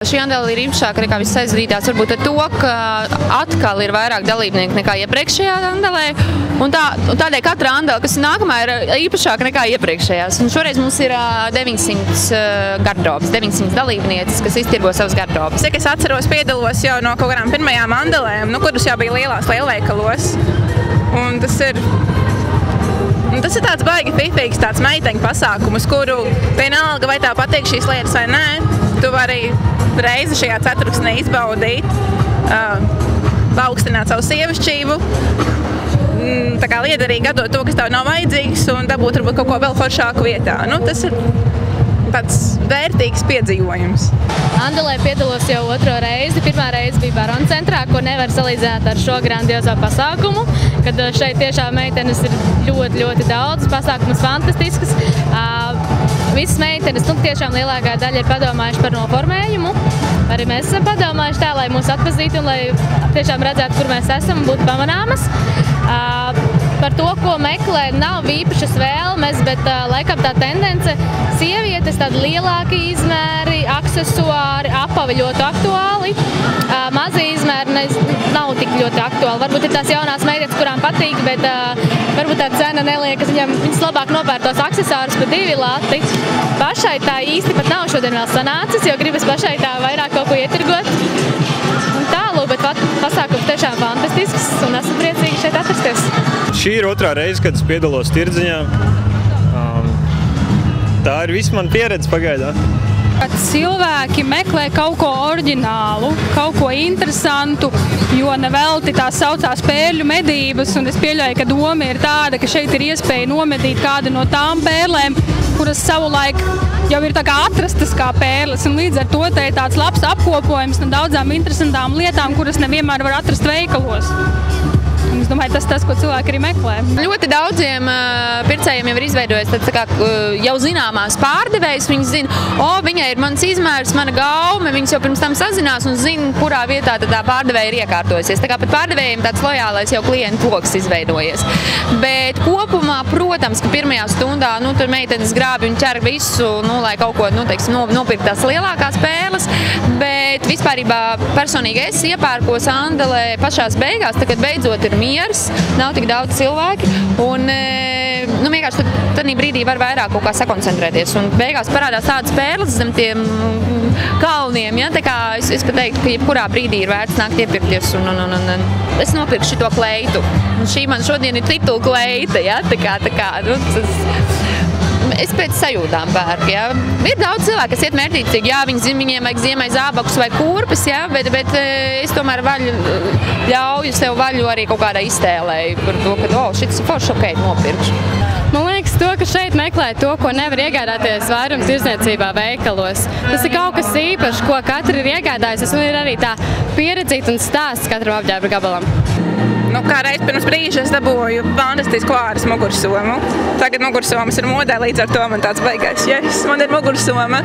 Šī andele ir īpašāka nekā viss aizvadītās, varbūt ar to, ka atkal ir vairāk dalībnieku nekā iepriekšējā andelē. Un tādēļ katra andele, kas ir nākamā, ir īpašāka nekā iepriekšējās. Un šoreiz mums ir 900 gardrobas, 900 dalībnieces, kas iztirgo savas gardrobas. Cik es atceros, piedalos jau no kaut kādām pirmajām andelēm, kuras jau bija lielās lielveikalos. Un tas ir tāds baigi fifīgs, tāds meiteņu pasākums, kuru vienalga vai tā patīk šīs lietas vai nē, tu vari reizi šajā ceturksnī izbaudīt, paaugstināt savu sievišķību, tā kā liederīgi atdot to, kas tev nav vajadzīgs, un dabūt varbūt kaut ko vēl foršāku vietā. Tas ir tāds vērtīgs piedzīvojums. Andelē piedalos jau otro reizi. Pirmā reize bija Barona centrā, ko nevar salīdzināt ar šo grandiozo pasākumu, kad šeit tiešām meitenes ir ļoti, ļoti daudz. Pasākums fantastisks. Visas meitenes, tiešām lielākā daļa ir padomājuši par noformējumu. Arī mēs esam padomājuši tā, lai mūs atpazītu un lai tiešām redzētu, kur mēs esam un būtu pamanāmas. Par to, ko meklē, nav īpašas vēlmes, bet laikam tā tendence sievietes, tādi lielāki izmēri, aksesuāri, apavi ļoti aktuāli. Mazi izmēri nav tik ļoti aktuāli. Varbūt ir tās jaunās meitenes, kurām patīk, bet varbūt tā cena neliekas. Viņas labāk nopērtos aksesuārus par 2 lati. Pašai tā īsti pat nav šodien vēl sanācis, jo gribas pašai tā vairāk kaut ko ietirgot. Tālūk, bet pasākums tiešām fantastisks un esmu priecīgi šeit atrasties. Šī ir otrā reize, kad es piedalos tirdziņā. Tā ir visa mana pieredze pagaidām. Kad cilvēki meklē kaut ko oriģinālu, kaut ko interesantu, jo nevelti tās saucās pērļu medības, un es pieļauju, ka doma ir tāda, ka šeit ir iespēja nomedīt kādu no tām pērlēm, kuras savulaik jau ir tā kā atrastas kā pērles, un līdz ar to te ir tāds labs apkopojums no daudzām interesantām lietām, kuras nevienmēr var atrast veikalos. Es domāju, tas, ko cilvēki arī meklē. Ļoti daudziem pircējiem jau ir izveidojies tāds, jau zināmās pārdevējas. Viņi zina, viņai ir mans izmērs, mana gaume, viņas jau pirms tam sazinās un zina, kurā vietā tā pārdevēja ir iekārtojusies. Tā kā pat pārdevējiem tāds lojālais jau klientu poks izveidojies. Bet kopumā, protams, ka pirmajā stundā, tur meitenes grābi un ķer visu, lai kaut ko, nopirkt tās lielākās pērles. Bet vispārībā personīgi es iepērkos andelē pašās beigās, kad beidzot ir miers, nav tik daudz cilvēki, un vienkārši tad brīdī var vairāk kaut kā sakoncentrēties, un beigās parādās tādas pērles zem tiem kalniem, ja? Tā kā es pat teiktu, ka jebkurā brīdī ir vērts nākt iepirkties, un es nopirku šito kleitu, un šī man šodien ir titula kleita, ja? Es pēc sajūtām pērku, ja. Ir daudz cilvēku, kas iet mērķīcīgi, jā, viņiem vajag ziemai zābakus vai kurpes, ja, bet es tomēr ļauju sev vaļu arī kaut kādai iztēlei par to, ka, šis ir forši, ok, nopirkšu. Man liekas, to, ka šeit meklē to, ko nevar iegādāties vairums tirdzniecībā veikalos. Tas ir kaut kas īpašs, ko katra ir iegādājusies, un ir arī tā pieredzīt un stāsts katram apģērba gabalam. Kā reiz pirms brīža es dabūju fantastisku āras mugursomu. Tagad mugursomas ir modē, līdz ar to man tāds baigais, man ir mugursoma.